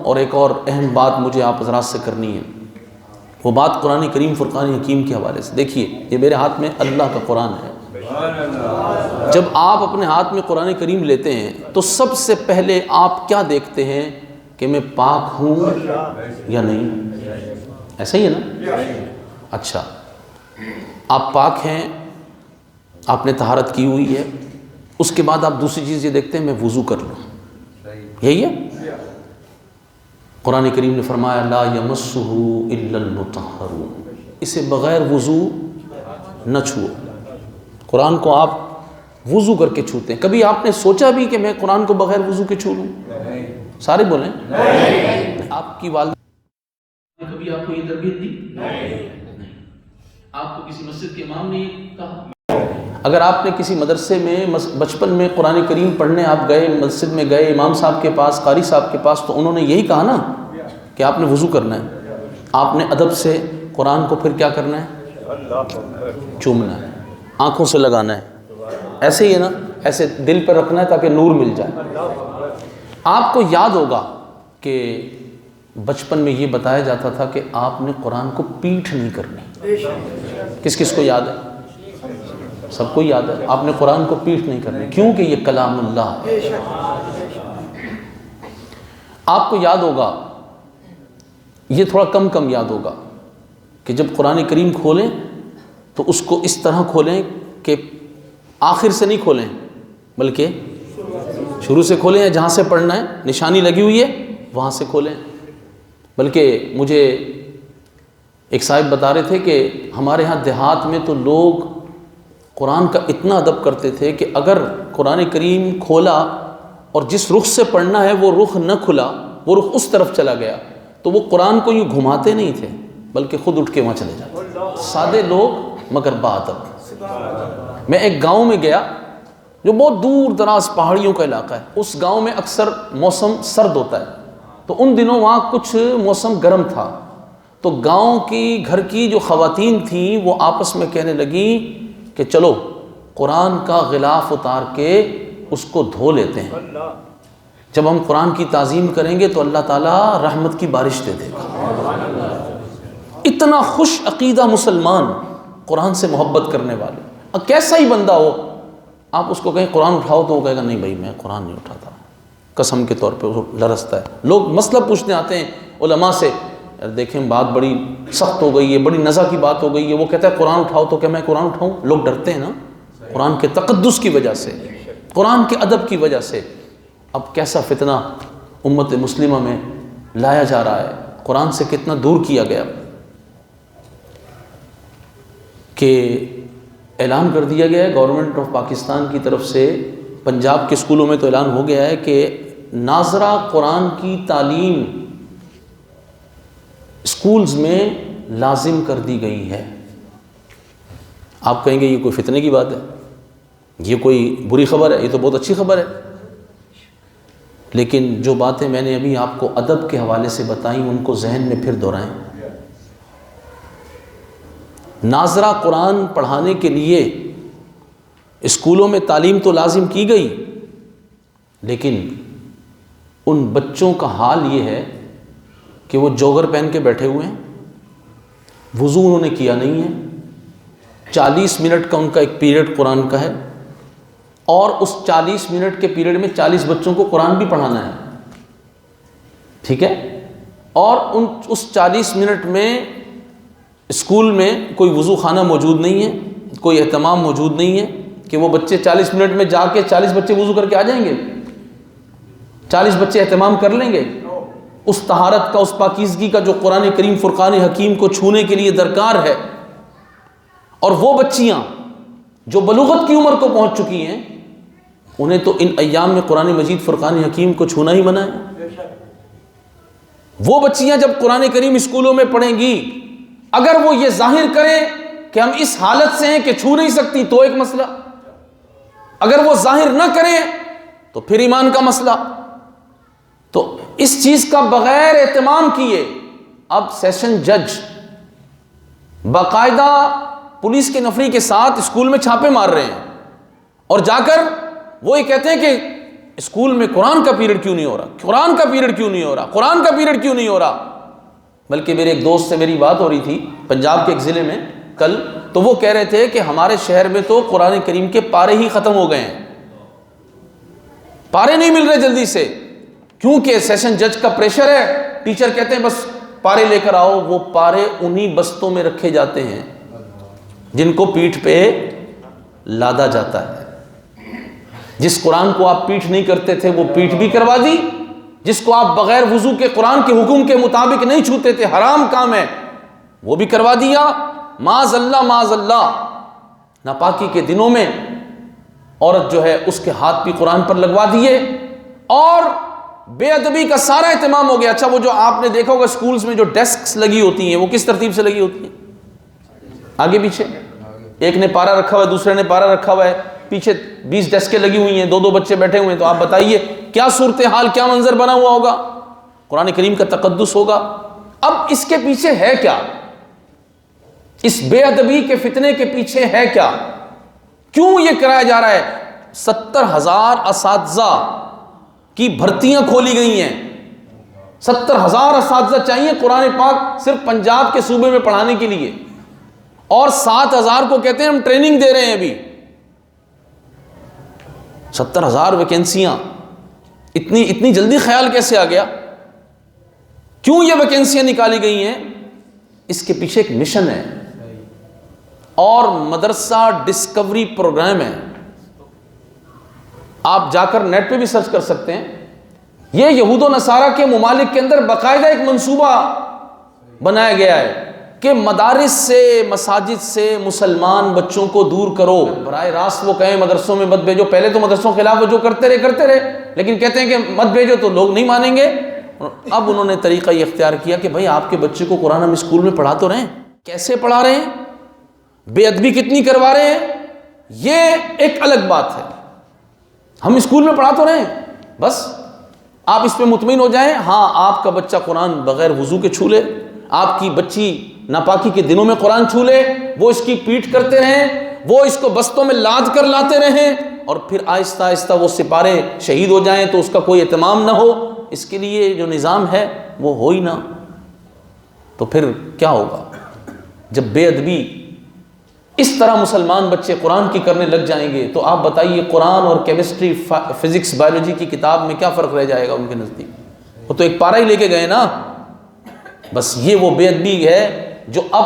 اور ایک اور اہم بات مجھے آپ حضرات سے کرنی ہے، وہ بات قرآن کریم فرقان حکیم کے حوالے سے۔ دیکھیے یہ میرے ہاتھ میں اللہ کا قرآن ہے، جب آپ اپنے ہاتھ میں قرآن کریم لیتے ہیں تو سب سے پہلے آپ کیا دیکھتے ہیں کہ میں پاک ہوں یا نہیں؟ ایسا ہی ہے نا؟ اچھا، آپ پاک ہیں، آپ نے طہارت کی ہوئی ہے، اس کے بعد آپ دوسری چیز یہ دیکھتے ہیں میں وضو کر لوں، یہی ہے؟ قرآن کریم نے فرمایا لا یمسہ الا المطہرون، اسے بغیر وضو نہ چھوؤ۔ قرآن کو آپ وضو کر کے چھوتے ہیں، کبھی آپ نے سوچا بھی کہ میں قرآن کو بغیر وضو کے چھو لوں؟ سارے بولیں آپ کی والدہ نے کبھی آپ کو یہ تربیت دی؟ نہیں۔ آپ کو کسی مسجد کے امام نے یہ کہا؟ اگر آپ نے کسی مدرسے میں بچپن میں قرآن کریم پڑھنے آپ گئے، مسجد میں گئے امام صاحب کے پاس، قاری صاحب کے پاس، تو انہوں نے یہی کہا نا کہ آپ نے وضو کرنا ہے، آپ نے ادب سے قرآن کو پھر کیا کرنا ہے؟ چومنا ہے، آنکھوں سے لگانا ہے، ایسے ہی ہے نا؟ ایسے دل پر رکھنا ہے تاکہ نور مل جائے۔ آپ کو یاد ہوگا کہ بچپن میں یہ بتایا جاتا تھا کہ آپ نے قرآن کو پیٹھ نہیں کرنی۔ کس کس کو یاد ہے؟ سب کو یاد ہے، آپ نے قرآن کو پیٹھ نہیں کرنی، کیونکہ یہ کلام اللہ ہے۔ آپ کو یاد ہوگا، یہ تھوڑا کم یاد ہوگا، کہ جب قرآن کریم کھولیں تو اس کو اس طرح کھولیں کہ آخر سے نہیں کھولیں بلکہ شروع سے کھولیں، یا جہاں سے پڑھنا ہے نشانی لگی ہوئی ہے وہاں سے کھولیں۔ بلکہ مجھے ایک صاحب بتا رہے تھے کہ ہمارے ہاں دیہات میں تو لوگ قرآن کا اتنا ادب کرتے تھے کہ اگر قرآن کریم کھولا اور جس رخ سے پڑھنا ہے وہ رخ نہ کھلا، وہ رخ اس طرف چلا گیا، تو وہ قرآن کو یوں گھماتے نہیں تھے بلکہ خود اٹھ کے وہاں چلے جاتے۔ سادے لوگ مگر باادب۔ میں ایک گاؤں میں گیا جو بہت دور دراز پہاڑیوں کا علاقہ ہے، اس گاؤں میں اکثر موسم سرد ہوتا ہے، تو ان دنوں وہاں کچھ موسم گرم تھا، تو گاؤں کی گھر کی جو خواتین تھیں وہ آپس میں کہنے لگیں کہ چلو قرآن کا غلاف اتار کے اس کو دھو لیتے ہیں، جب ہم قرآن کی تعظیم کریں گے تو اللہ تعالیٰ رحمت کی بارش دے دے گا۔ اتنا خوش عقیدہ مسلمان، قرآن سے محبت کرنے والے، اب کیسا ہی بندہ ہو، آپ اس کو کہیں قرآن اٹھاؤ تو وہ کہے گا نہیں بھائی میں قرآن نہیں اٹھاتا، قسم کے طور پہ وہ لرزتا ہے۔ لوگ مسئلہ پوچھنے آتے ہیں علماء سے، یار دیکھیں بات بڑی سخت ہو گئی ہے، بڑی نزا کی بات ہو گئی ہے، وہ کہتا ہے قرآن اٹھاؤ، تو کہ میں قرآن اٹھاؤں؟ لوگ ڈرتے ہیں نا، قرآن کے تقدس کی وجہ سے، قرآن کے ادب کی وجہ سے۔ اب کیسا فتنہ امت مسلمہ میں لایا جا رہا ہے، قرآن سے کتنا دور کیا گیا، کہ اعلان کر دیا گیا ہے گورنمنٹ آف پاکستان کی طرف سے، پنجاب کے اسکولوں میں تو اعلان ہو گیا ہے کہ ناظرہ قرآن کی تعلیم اسکولز میں لازم کر دی گئی ہے۔ آپ کہیں گے یہ کوئی فتنے کی بات ہے، یہ کوئی بری خبر ہے؟ یہ تو بہت اچھی خبر ہے، لیکن جو باتیں میں نے ابھی آپ کو ادب کے حوالے سے بتائیں ان کو ذہن میں پھر دہرائیں۔ ناظرہ قرآن پڑھانے کے لیے اسکولوں میں تعلیم تو لازم کی گئی، لیکن ان بچوں کا حال یہ ہے کہ وہ جوگر پہن کے بیٹھے ہوئے ہیں، وضو انہوں نے کیا نہیں ہے، 40 منٹ کا ان کا ایک پیریڈ قرآن کا ہے، اور اس 40 منٹ کے پیریڈ میں 40 بچوں کو قرآن بھی پڑھانا ہے، ٹھیک ہے؟ اور اس 40 منٹ میں اسکول میں کوئی وضو خانہ موجود نہیں ہے، کوئی اہتمام موجود نہیں ہے کہ وہ بچے 40 منٹ میں جا کے 40 بچے وضو کر کے آ جائیں گے، 40 بچے اہتمام کر لیں گے اس طہارت کا، اس پاکیزگی کا جو قرآن کریم فرقان حکیم کو چھونے کے لیے درکار ہے۔ اور وہ بچیاں جو بلوغت کی عمر کو پہنچ چکی ہیں، انہیں تو ان ایام میں قرآن مجید فرقان حکیم کو چھونا ہی منع ہے۔ وہ بچیاں جب قرآن کریم اسکولوں میں پڑھیں گی، اگر وہ یہ ظاہر کریں کہ ہم اس حالت سے ہیں کہ چھو نہیں سکتی تو ایک مسئلہ، اگر وہ ظاہر نہ کریں تو پھر ایمان کا مسئلہ۔ تو اس چیز کا بغیر اہتمام کیے اب سیشن جج باقاعدہ پولیس کے نفری کے ساتھ اسکول میں چھاپے مار رہے ہیں، اور جا کر وہ یہ کہتے ہیں کہ اسکول میں قرآن کا پیریڈ کیوں نہیں ہو رہا، قرآن کا پیریڈ کیوں نہیں ہو رہا، قرآن کا پیریڈ کیوں نہیں ہو رہا؟ بلکہ میرے ایک دوست سے میری بات ہو رہی تھی پنجاب کے ایک ضلع میں کل، تو وہ کہہ رہے تھے کہ ہمارے شہر میں تو قرآن کریم کے پارے ہی ختم ہو گئے ہیں، پارے نہیں مل رہے جلدی سے، کیونکہ سیشن جج کا پریشر ہے، ٹیچر کہتے ہیں بس پارے لے کر آؤ، وہ پارے انہی بستوں میں رکھے جاتے ہیں جن کو پیٹھ پہ لادا جاتا ہے۔ جس قرآن کو آپ پیٹھ نہیں کرتے تھے وہ پیٹھ بھی کروا دی، جس کو آپ بغیر وضو کے قرآن کے حکم کے مطابق نہیں چھوتے تھے، حرام کام ہے، وہ بھی کروا دیا۔ معاذ اللہ معاذ اللہ، ناپاکی کے دنوں میں عورت جو ہے اس کے ہاتھ بھی قرآن پر لگوا دیے، اور بے ادبی کا سارا اہتمام ہو گیا۔ اچھا وہ جو آپ نے دیکھا ہوگا اسکولز میں جو ڈیسکس لگی ہوتی ہیں وہ کس ترتیب سے لگی ہوتی ہیں؟ آگے پیچھے، ایک نے پارا رکھا ہوا ہے، دوسرے نے پارا رکھا ہوا ہے، پیچھے 20 ڈیسکیں لگی ہوئی ہیں، 2 بچے بیٹھے ہوئے ہیں، تو آپ بتائیے کیا صورتحال، کیا منظر بنا ہوا ہوگا؟ قرآن کریم کا تقدس ہوگا۔ اب اس کے پیچھے ہے کیا؟ اس بے ادبی کے فتنے کے پیچھے ہے کیا؟ کیوں یہ کرایا جا رہا ہے؟ 70,000 اساتذہ کی بھرتیاں کھولی گئی ہیں، 70,000 اساتذہ چاہیے قرآن پاک صرف پنجاب کے صوبے میں پڑھانے کے لیے، اور 7,000 کو کہتے ہیں ہم ٹریننگ دے رہے ہیں ابھی۔ 70,000 ویکینسیاں، اتنی جلدی خیال کیسے آ گیا؟ کیوں یہ ویکینسیاں نکالی گئی ہیں؟ اس کے پیچھے ایک مشن ہے، اور مدرسہ ڈسکوری پروگرام ہے، آپ جا کر نیٹ پہ بھی سرچ کر سکتے ہیں۔ یہ یہود و نصارہ کے ممالک کے اندر باقاعدہ ایک منصوبہ بنایا گیا ہے کہ مدارس سے، مساجد سے مسلمان بچوں کو دور کرو۔ براہ راست وہ کہیں مدرسوں میں مت بھیجو، پہلے تو مدرسوں کے خلاف وہ جو کرتے رہے، لیکن کہتے ہیں کہ مت بھیجو تو لوگ نہیں مانیں گے۔ اب انہوں نے طریقہ یہ اختیار کیا کہ بھائی آپ کے بچے کو قرآن ہم اسکول میں پڑھا تو رہے ہیں، کیسے پڑھا رہے ہیں، بے ادبی کتنی کروا رہے ہیں، یہ ایک الگ بات ہے۔ ہم اسکول میں پڑھا تو رہے ہیں، بس آپ اس پہ مطمئن ہو جائیں، ہاں آپ کا بچہ قرآن بغیر وضو کے چھو لے، آپ کی بچی ناپاکی کے دنوں میں قرآن چھو لے، وہ اس کی پیٹھ کرتے رہیں، وہ اس کو بستوں میں لاد کر لاتے رہیں، اور پھر آہستہ آہستہ وہ سپارے شہید ہو جائیں تو اس کا کوئی اہتمام نہ ہو، اس کے لیے جو نظام ہے وہ ہو ہی نہ، تو پھر کیا ہوگا؟ جب بے ادبی اس طرح مسلمان بچے قرآن کی کرنے لگ جائیں گے تو آپ بتائیے قرآن اور کیمسٹری، فزکس، بایولوجی کی کتاب میں کیا فرق رہ جائے گا ان کے نزدیک؟ وہ تو ایک پارا ہی لے کے گئے نا۔ بس یہ وہ بے ادبی ہے جو اب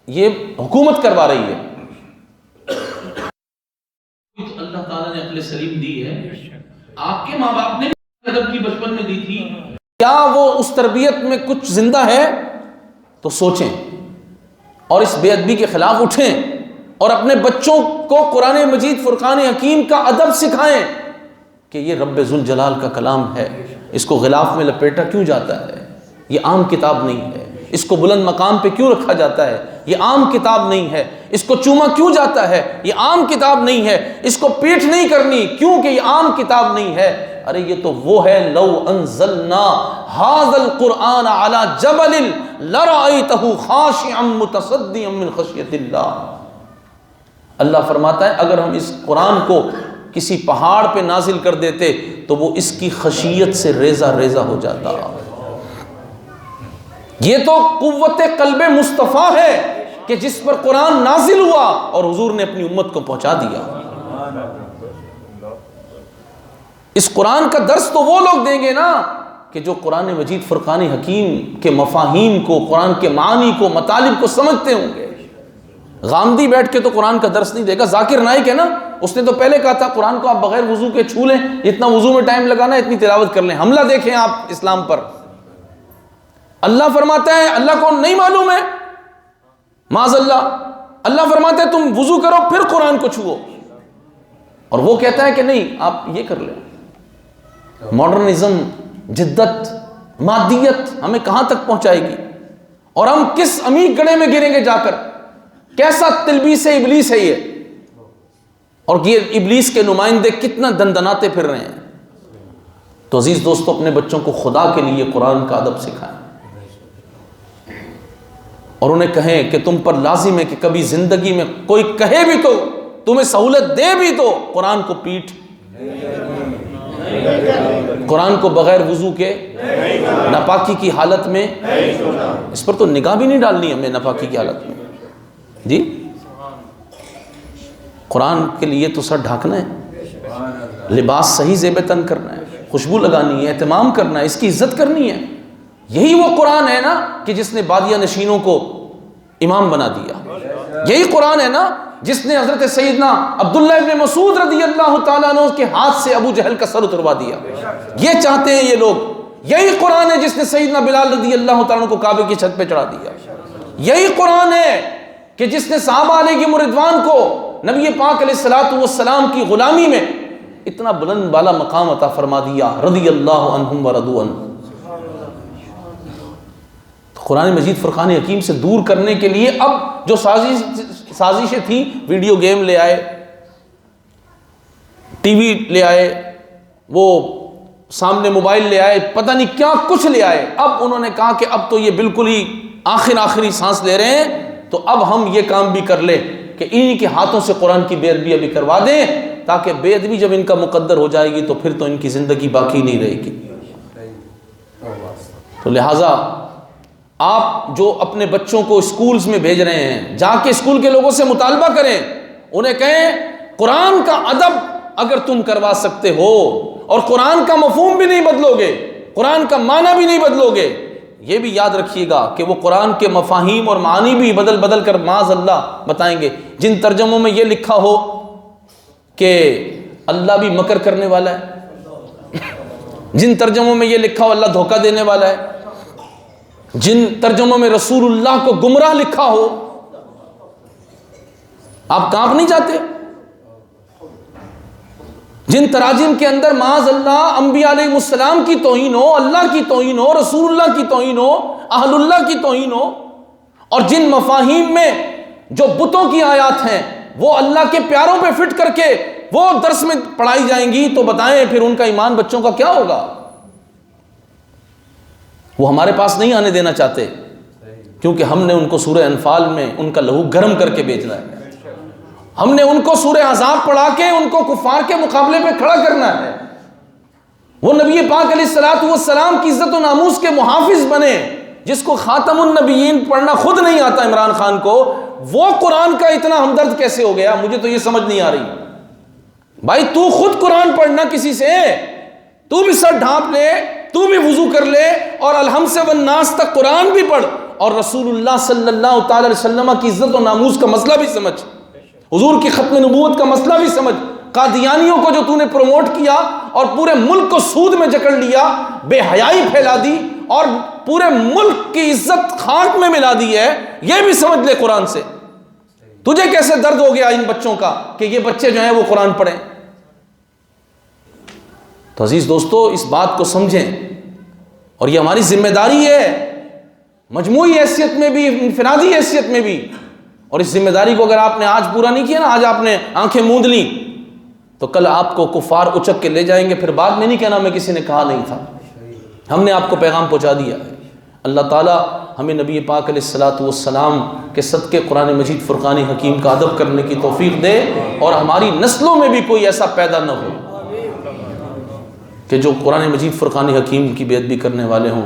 یہ حکومت کروا رہی ہے۔ اللہ تعالیٰ نے عقل سلیم دی ہے، آپ کے ماں باپ نے ادب کی بچپن میں دی تھی، کیا وہ اس تربیت میں کچھ زندہ ہے؟ تو سوچیں اور اس بے ادبی کے خلاف اٹھیں، اور اپنے بچوں کو قرآن مجید فرقان حکیم کا ادب سکھائیں کہ یہ رب ذوالجلال کا کلام ہے، اس کو غلاف میں لپیٹا کیوں جاتا ہے؟ یہ عام کتاب نہیں ہے۔ اس کو بلند مقام پہ کیوں رکھا جاتا ہے؟ یہ عام کتاب نہیں ہے۔ اس کو چوما کیوں جاتا ہے؟ یہ عام کتاب نہیں ہے۔ اس کو پیٹھ نہیں کرنی کیونکہ یہ عام کتاب نہیں ہے۔ ارے یہ تو وہ ہے، لو انزلنا ھذا القرآن علی جبل لرأیتہ خاشعا متصدعا من خشیۃ اللہ۔ اللہ فرماتا ہے اگر ہم اس قرآن کو کسی پہاڑ پہ نازل کر دیتے تو وہ اس کی خشیت سے ریزہ ریزہ ہو جاتا۔ یہ تو قوت قلب مصطفیٰ ہے کہ جس پر قرآن نازل ہوا اور حضور نے اپنی امت کو پہنچا دیا۔ اس قرآن کا درس تو وہ لوگ دیں گے نا کہ جو قرآن مجید فرقان حکیم کے مفاہیم کو، قرآن کے معانی کو، مطالب کو سمجھتے ہوں گے۔ غامدی بیٹھ کے تو قرآن کا درس نہیں دے گا۔ ذاکر نائک ہے نا، اس نے تو پہلے کہا تھا قرآن کو آپ بغیر وضو کے چھو لیں، جتنا وضو میں ٹائم لگانا ہے اتنی تلاوت کر لیں۔ حملہ دیکھیں آپ اسلام پر۔ اللہ فرماتا ہے اللہ کو نہیں معلوم ہے، معاذ اللہ۔ اللہ فرماتا ہے تم وضو کرو پھر قرآن کو چھوؤ، اور وہ کہتا ہے کہ نہیں آپ یہ کر لیں۔ ماڈرنزم، جدت، مادیت ہمیں کہاں تک پہنچائے گی، اور ہم کس عمیق گڑھے میں گریں گے جا کر؟ کیسا تلبیس ابلیس ہے یہ، اور یہ ابلیس کے نمائندے کتنا دندناتے پھر رہے ہیں۔ تو عزیز دوستو، اپنے بچوں کو خدا کے لیے قرآن کا ادب سکھائیں، اور انہیں کہیں کہ تم پر لازم ہے کہ کبھی زندگی میں کوئی کہے بھی تو، تمہیں سہولت دے بھی تو قرآن کو پیٹھ قرآن کو بغیر وضو کے ناپاکی کی حالت میں، اس پر تو نگاہ بھی نہیں ڈالنی ہمیں ناپاکی کی حالت میں. جی قرآن کے لیے تو سر ڈھانکنا ہے، لباس صحیح زیب تن کرنا ہے، خوشبو لگانی ہے، اہتمام کرنا ہے، اس کی عزت کرنی ہے. یہی وہ قرآن ہے نا کہ جس نے بادیہ نشینوں کو امام بنا دیا. یہی قرآن ہے نا جس نے حضرت سیدنا عبداللہ ابن مسعود رضی اللہ تعالیٰ عنہ کے ہاتھ سے ابو جہل کا سر اتروا دیا. یہ چاہتے ہیں یہ لوگ. یہی قرآن ہے جس نے سیدنا بلال رضی اللہ تعالیٰ عنہ کو کعبے کی چھت پہ چڑھا دیا. یہی قرآن ہے کہ جس نے صحابہ علیہم رضوان کو نبی پاک علیہ الصلوۃ والسلام کی غلامی میں اتنا بلند بالا مقام عطا فرما دیا. رضی اللہ عنہم ورضوا عنہ. قرآن مجید فرقان حکیم سے دور کرنے کے لیے اب جو سازشیں تھیں، ویڈیو گیم لے آئے، ٹی وی لے آئے، وہ سامنے موبائل لے آئے، پتہ نہیں کیا کچھ لے آئے. اب انہوں نے کہا کہ اب تو یہ بالکل ہی آخری سانس لے رہے ہیں، تو اب ہم یہ کام بھی کر لیں کہ انہی کے ہاتھوں سے قرآن کی بے ادبی ابھی کروا دیں، تاکہ بے ادبی جب ان کا مقدر ہو جائے گی تو پھر تو ان کی زندگی باقی نہیں رہے گی. تو لہٰذا آپ جو اپنے بچوں کو اسکولز میں بھیج رہے ہیں، جا کے اسکول کے لوگوں سے مطالبہ کریں، انہیں کہیں قرآن کا ادب اگر تم کروا سکتے ہو اور قرآن کا مفہوم بھی نہیں بدلو گے، قرآن کا معنی بھی نہیں بدلو گے، یہ بھی یاد رکھیے گا کہ وہ قرآن کے مفاہیم اور معانی بھی بدل کر معاذ اللہ بتائیں گے. جن ترجموں میں یہ لکھا ہو کہ اللہ بھی مکر کرنے والا ہے، جن ترجموں میں یہ لکھا ہو اللہ دھوکہ دینے والا ہے، جن ترجموں میں رسول اللہ کو گمراہ لکھا ہو، آپ کانپ نہیں جاتے؟ جن تراجم کے اندر معاذ اللہ انبیاء علیہ السلام کی توہین ہو، اللہ کی توہین ہو، رسول اللہ کی توہین ہو، اہل اللہ کی توہین ہو، اور جن مفاہیم میں جو بتوں کی آیات ہیں وہ اللہ کے پیاروں پہ فٹ کر کے وہ درس میں پڑھائی جائیں گی، تو بتائیں پھر ان کا ایمان بچوں کا کیا ہوگا؟ وہ ہمارے پاس نہیں آنے دینا چاہتے، کیونکہ ہم نے ان کو سورہ انفال میں ان کا لہو گرم کر کے بھیجنا ہے. ہم نے ان کو سورہ احزاب پڑھا کے ان کو کفار کے مقابلے پہ کھڑا کرنا ہے. وہ نبی پاک علیہ الصلوۃ والسلام کی عزت و ناموس کے محافظ بنے. جس کو خاتم النبیین پڑھنا خود نہیں آتا عمران خان کو، وہ قرآن کا اتنا ہمدرد کیسے ہو گیا؟ مجھے تو یہ سمجھ نہیں آ رہی. بھائی تو خود قرآن پڑھنا کسی سے، تو بھی سر ڈھانپ لے، تو بھی وضو کر لے، اور الحمد سے والناس تک قرآن بھی پڑھ، اور رسول اللہ صلی اللہ تعالی علیہ وسلم کی عزت و ناموس کا مسئلہ بھی سمجھ، حضور کی ختم نبوت کا مسئلہ بھی سمجھ. قادیانیوں کو جو تو نے پروموٹ کیا اور پورے ملک کو سود میں جکڑ لیا، بے حیائی پھیلا دی اور پورے ملک کی عزت خاک میں ملا دی ہے، یہ بھی سمجھ لے قرآن سے. تجھے کیسے درد ہو گیا ان بچوں کا کہ یہ بچے جو ہیں وہ قرآن پڑھیں؟ تو عزیز دوستو اس بات کو سمجھیں، اور یہ ہماری ذمہ داری ہے، مجموعی حیثیت میں بھی، انفرادی حیثیت میں بھی. اور اس ذمہ داری کو اگر آپ نے آج پورا نہیں کیا نا، آج آپ نے آنکھیں موند لی، تو کل آپ کو کفار اچک کے لے جائیں گے، پھر بعد میں نہیں کہنا میں کسی نے کہا نہیں تھا. ہم نے آپ کو پیغام پہنچا دیا ہے. اللہ تعالیٰ ہمیں نبی پاک علیہ الصلوۃ والسلام کے صدقے قرآن مجید فرقان حکیم کا ادب کرنے کی توفیق دے، اور ہماری نسلوں میں بھی کوئی ایسا پیدا نہ ہو کہ جو قرآن مجید فرقان حکیم کی بے ادبی کرنے والے ہوں.